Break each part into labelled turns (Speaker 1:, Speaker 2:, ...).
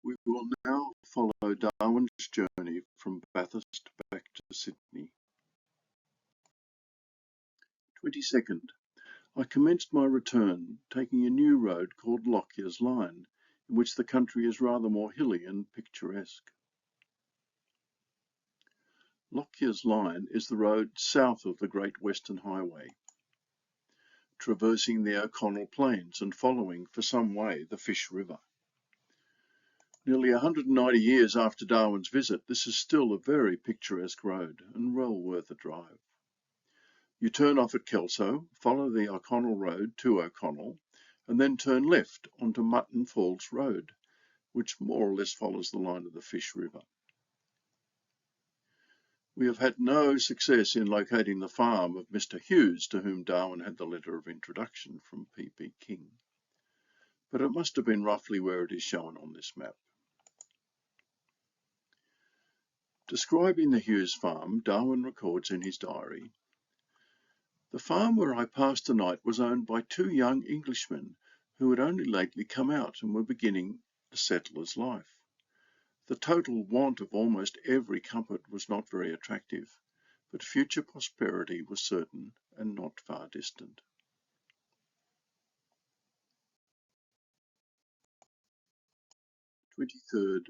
Speaker 1: We will now follow Darwin's journey from Bathurst back to Sydney. 22nd. I commenced my return, taking a new road called Lockyer's Line, in which the country is rather more hilly and picturesque. Lockyer's Line is the road south of the Great Western Highway, traversing the O'Connell Plains and following for some way the Fish River. Nearly 190 years after Darwin's visit, this is still a very picturesque road and well worth a drive. You turn off at Kelso, follow the O'Connell Road to O'Connell, and then turn left onto Mutton Falls Road, which more or less follows the line of the Fish River. We have had no success in locating the farm of Mr. Hughes, to whom Darwin had the letter of introduction from P.P. King, but it must have been roughly where it is shown on this map. Describing the Hughes farm, Darwin records in his diary, "The farm where I passed the night was owned by two young Englishmen who had only lately come out and were beginning a settler's life. The total want of almost every comfort was not very attractive, but future prosperity was certain and not far distant." "23rd.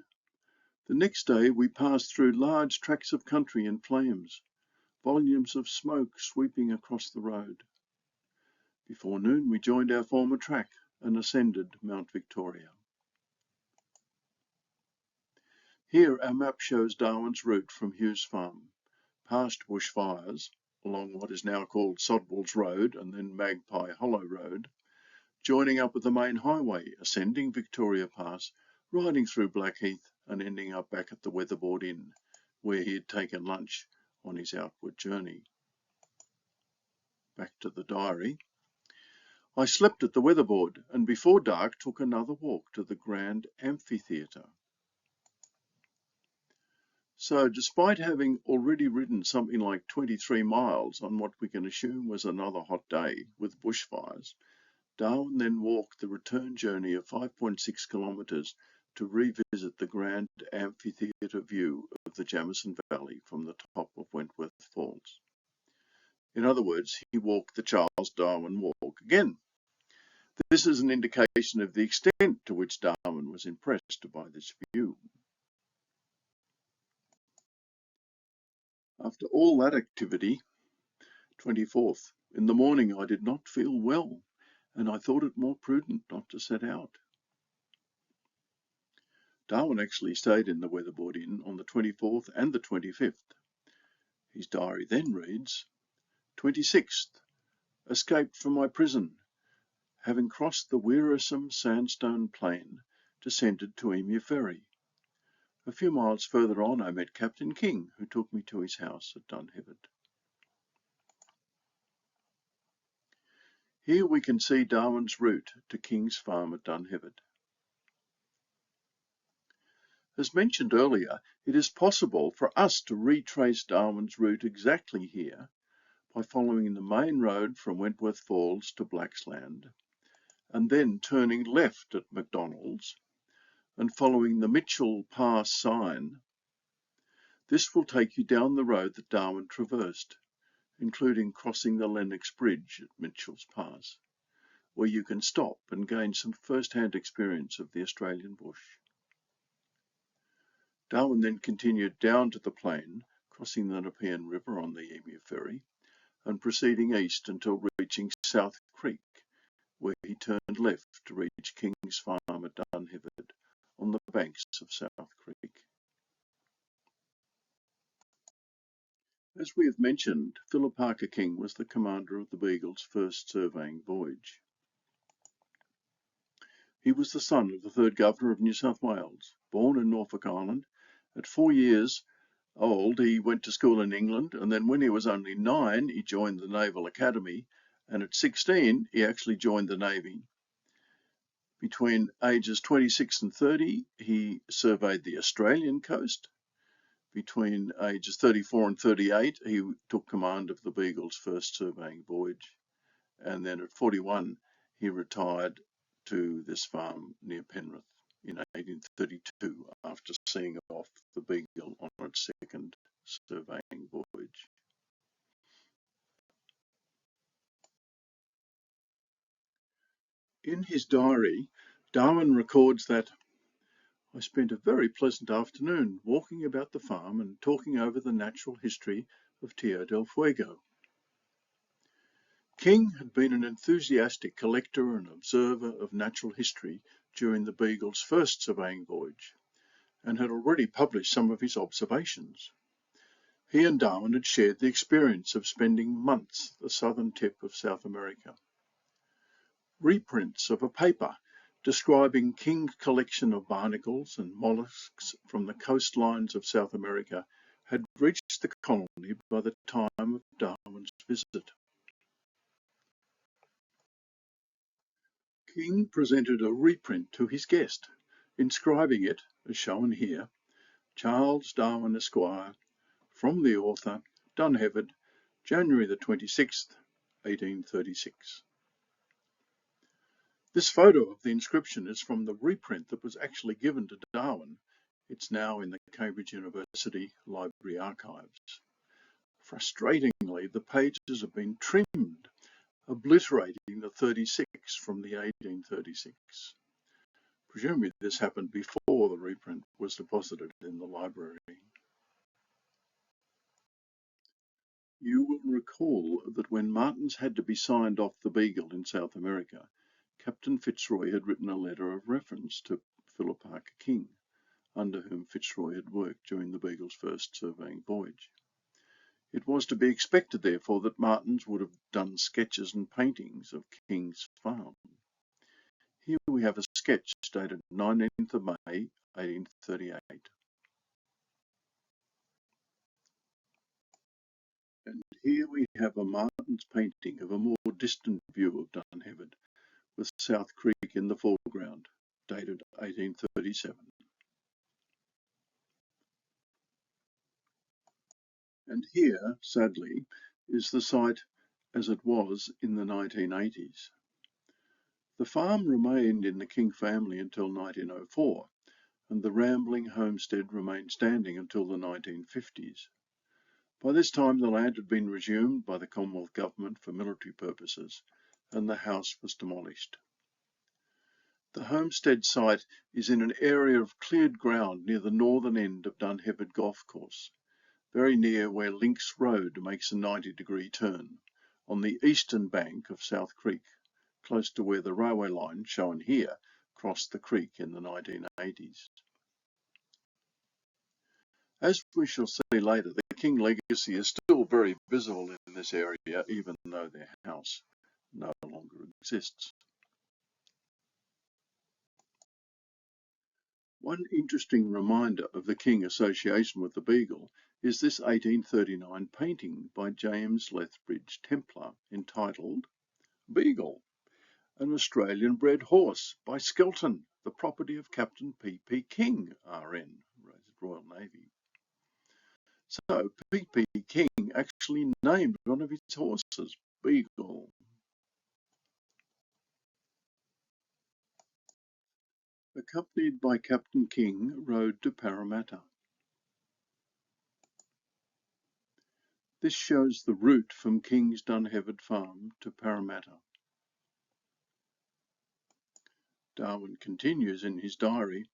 Speaker 1: The next day we passed through large tracts of country in flames, volumes of smoke sweeping across the road. Before noon we joined our former track and ascended Mount Victoria." Here our map shows Darwin's route from Hughes Farm, past bushfires, along what is now called Sodwell's Road and then Magpie Hollow Road, joining up with the main highway, ascending Victoria Pass, riding through Blackheath and ending up back at the Weatherboard Inn, where he had taken lunch on his outward journey. Back to the diary. "I slept at the Weatherboard and before dark took another walk to the Grand Amphitheatre." So, despite having already ridden something like 23 miles on what we can assume was another hot day with bushfires, Darwin then walked the return journey of 5.6 kilometres to revisit the Grand Amphitheatre view of the Jamison Valley from the top of Wentworth Falls. In other words, he walked the Charles Darwin walk again. This is an indication of the extent to which Darwin was impressed by this view. After all that activity, 24th, in the morning I did not feel well, and I thought it more prudent not to set out. Darwin actually stayed in the Weatherboard Inn on the 24th and the 25th. His diary then reads, 26th, escaped from my prison, having crossed the wearisome sandstone plain, descended to Emu Ferry. A few miles further on I met Captain King, who took me to his house at Dunheved. Here we can see Darwin's route to King's farm at Dunheved. As mentioned earlier, it is possible for us to retrace Darwin's route exactly here by following the main road from Wentworth Falls to Blacksland, and then turning left at McDonald's and following the Mitchell Pass sign. This will take you down the road that Darwin traversed, including crossing the Lennox Bridge at Mitchell's Pass, where you can stop and gain some first-hand experience of the Australian bush. Darwin then continued down to the plain, crossing the Nepean River on the Emu Ferry, and proceeding east until reaching South Creek, where he turned left to reach King's farm at Dunheved on the banks of South Creek. As we have mentioned, Philip Parker King was the commander of the Beagle's first surveying voyage. He was the son of the third Governor of New South Wales, born in Norfolk Island. At 4 years old, he went to school in England, and then when he was only 9, he joined the Naval Academy, and at 16, he actually joined the Navy. Between ages 26 and 30, he surveyed the Australian coast. Between ages 34 and 38, he took command of the Beagle's first surveying voyage. And then at 41, he retired to this farm near Penrith in 18 1832 after seeing off the Beagle on its second surveying voyage. In his diary, Darwin records that I spent a very pleasant afternoon walking about the farm and talking over the natural history of Tierra del Fuego. King had been an enthusiastic collector and observer of natural history during the Beagle's first surveying voyage, and had already published some of his observations. He and Darwin had shared the experience of spending months at the southern tip of South America. Reprints of a paper describing King's collection of barnacles and mollusks from the coastlines of South America had reached the colony by the time of Darwin's visit. King presented a reprint to his guest, inscribing it, as shown here, Charles Darwin, Esquire, from the author, Dunheved, January the 26th, 1836. This photo of the inscription is from the reprint that was actually given to Darwin. It's now in the Cambridge University Library Archives. Frustratingly, the pages have been trimmed, obliterating the 36 from the 1836. Presumably this happened before the reprint was deposited in the library. You will recall that when Martins had to be signed off the Beagle in South America, Captain Fitzroy had written a letter of reference to Philip Parker King, under whom Fitzroy had worked during the Beagle's first surveying voyage. It was to be expected, therefore, that Martins would have done sketches and paintings of King's farm. Here we have a sketch dated 19th of May, 1838. And here we have a Martins painting of a more distant view of Dunheved, with South Creek in the foreground, dated 1837. And here, sadly, is the site as it was in the 1980s. The farm remained in the King family until 1904, and the rambling homestead remained standing until the 1950s. By this time the land had been resumed by the Commonwealth Government for military purposes, and the house was demolished. The homestead site is in an area of cleared ground near the northern end of Dunheved Golf Course, very near where Links Road makes a 90-degree turn, on the eastern bank of South Creek, close to where the railway line, shown here, crossed the creek in the 1980s. As we shall see later, the King legacy is still very visible in this area, even though their house no longer exists. One interesting reminder of the King association with the Beagle is this 1839 painting by James Lethbridge Templar entitled Beagle, an Australian-bred horse by Skelton, the property of Captain P.P. King, R.N., Royal Navy. So P.P. King actually named one of his horses Beagle. Accompanied by Captain King, rode to Parramatta. This shows the route from King's Dunheved farm to Parramatta. Darwin continues in his diary,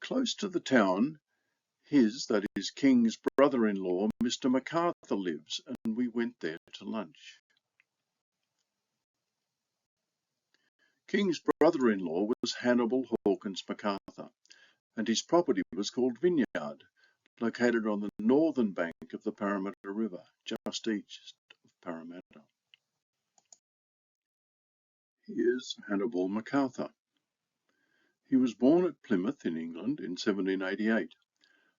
Speaker 1: close to the town, that is King's brother-in-law, Mr. MacArthur, lives, and we went there to lunch. King's brother-in-law was Hannibal Hawkins MacArthur, and his property was called Vineyard, located on the northern bank of the Parramatta River, just east of Parramatta. Here's Hannibal MacArthur. He was born at Plymouth in England in 1788.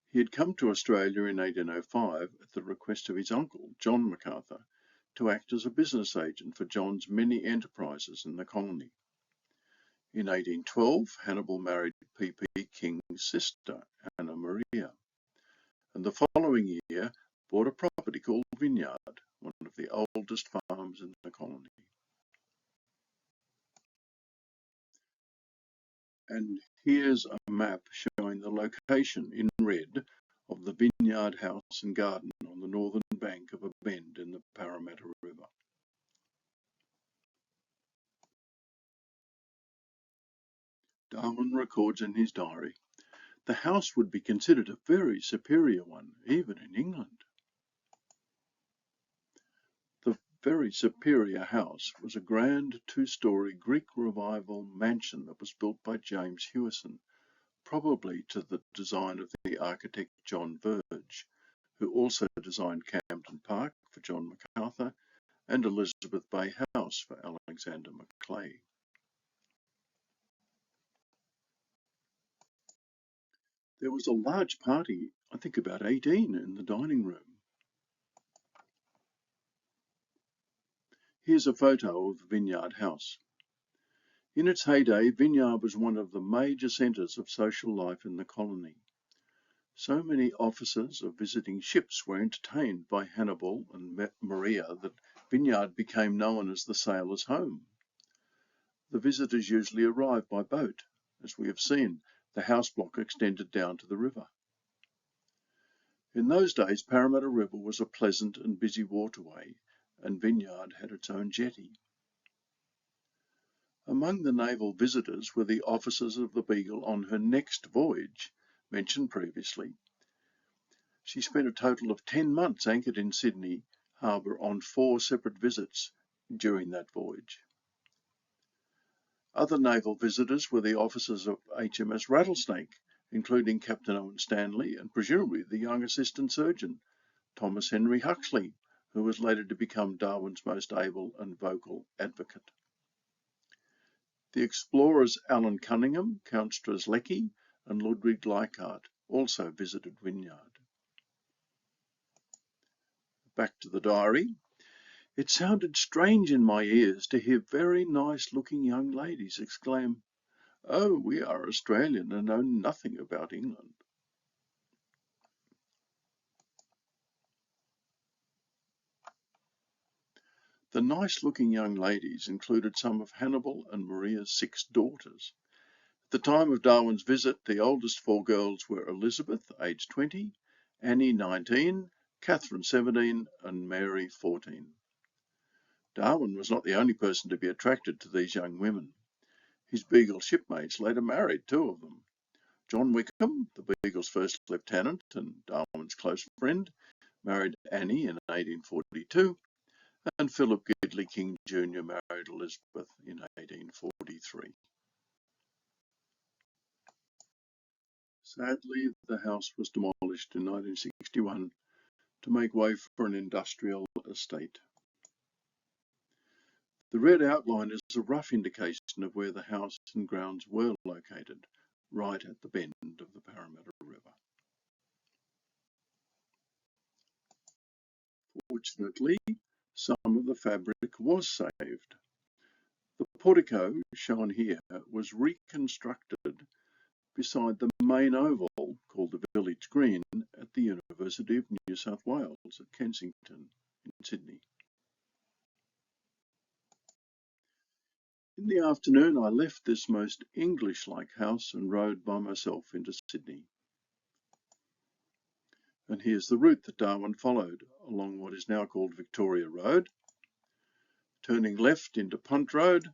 Speaker 1: He had come to Australia in 1805 at the request of his uncle, John MacArthur, to act as a business agent for John's many enterprises in the colony. In 1812, Hannibal married P.P. King's sister, Anna Maria, and the following year bought a property called Vineyard, one of the oldest farms in the colony. And here's a map showing the location in red of the Vineyard House and Garden on the northern bank of a bend in the Parramatta River. Darwin records in his diary, "The house would be considered a very superior one, even in England." The very superior house was a grand two-storey Greek Revival mansion that was built by James Hewison, probably to the design of the architect John Verge, who also designed Camden Park for John MacArthur and Elizabeth Bay House for Alexander Macleay. There was a large party, I think about 18, in the dining room. Here's a photo of the Vineyard House. In its heyday, Vineyard was one of the major centres of social life in the colony. So many officers of visiting ships were entertained by Hannibal and Maria that Vineyard became known as the sailor's home. The visitors usually arrived by boat. As we have seen, the house block extended down to the river. In those days, Parramatta River was a pleasant and busy waterway, and Vineyard had its own jetty. Among the naval visitors were the officers of the Beagle on her next voyage, mentioned previously. She spent a total of 10 months anchored in Sydney Harbour on 4 separate visits during that voyage. Other naval visitors were the officers of HMS Rattlesnake, including Captain Owen Stanley and presumably the young assistant surgeon, Thomas Henry Huxley, who was later to become Darwin's most able and vocal advocate. The explorers Alan Cunningham, Count Strzelecki, and Ludwig Leichhardt also visited Vineyard. Back to the diary. It sounded strange in my ears to hear very nice-looking young ladies exclaim, "Oh, we are Australian and know nothing about England." The nice-looking young ladies included some of Hannibal and Maria's 6 daughters. At the time of Darwin's visit, the oldest 4 girls were Elizabeth, aged 20, Annie, 19, Catherine, 17, and Mary, 14. Darwin was not the only person to be attracted to these young women. His Beagle shipmates later married 2 of them. John Wickham, the Beagle's first lieutenant and Darwin's close friend, married Annie in 1842, and Philip Gidley King Jr. married Elizabeth in 1843. Sadly, the house was demolished in 1961 to make way for an industrial estate. The red outline is a rough indication of where the house and grounds were located, right at the bend of the Parramatta River. Fortunately, some of the fabric was saved. The portico, shown here, was reconstructed beside the main oval, called the Village Green, at the University of New South Wales at Kensington in Sydney. In the afternoon, I left this most English-like house and rode by myself into Sydney. And here's the route that Darwin followed along what is now called Victoria Road, turning left into Punt Road,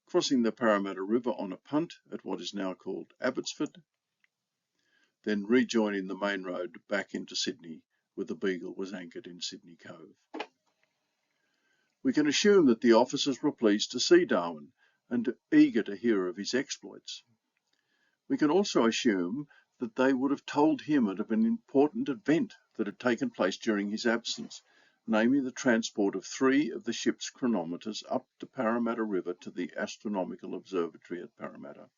Speaker 1: crossing the Parramatta River on a punt at what is now called Abbotsford, then rejoining the main road back into Sydney, where the Beagle was anchored in Sydney Cove. We can assume that the officers were pleased to see Darwin and eager to hear of his exploits. We can also assume that they would have told him of an important event that had taken place during his absence, namely the transport of 3 of the ship's chronometers up the Parramatta River to the Astronomical Observatory at Parramatta,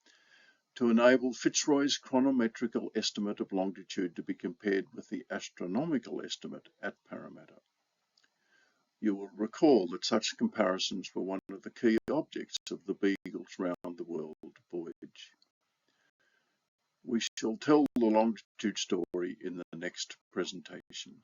Speaker 1: to enable Fitzroy's chronometrical estimate of longitude to be compared with the astronomical estimate at Parramatta. You will recall that such comparisons were one of the key objects of the Beagle's round-the-world voyage. We shall tell the longitude story in the next presentation.